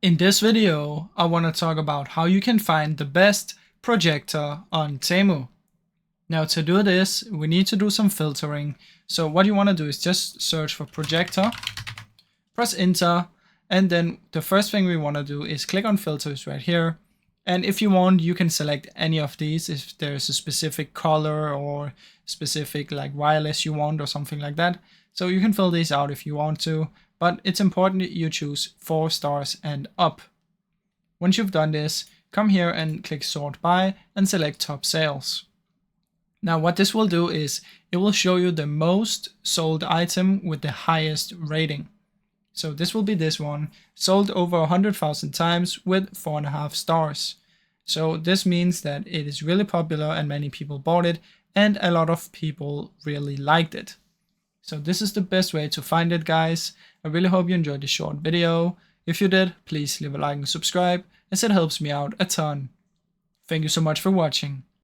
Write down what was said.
In this video, I want to talk about how you can find the best projector on Temu. Now to do this, we need to do some filtering. So what you want to do is just search for projector, press enter, and then the first thing we want to do is click on filters right here. And if you want, you can select any of these if there's a specific color or specific like wireless you want or something like that. So you can fill these out if you want to, but it's important that you choose 4 stars and up. Once you've done this, come here and click sort by and select top sales. Now what this will do is it will show you the most sold item with the highest rating. So this will be this one, sold over 100,000 times with 4.5 stars. So this means that it is really popular and many people bought it and a lot of people really liked it. So this is the best way to find it, guys. I really hope you enjoyed this short video. If you did, please leave a like and subscribe as it helps me out a ton. Thank you so much for watching.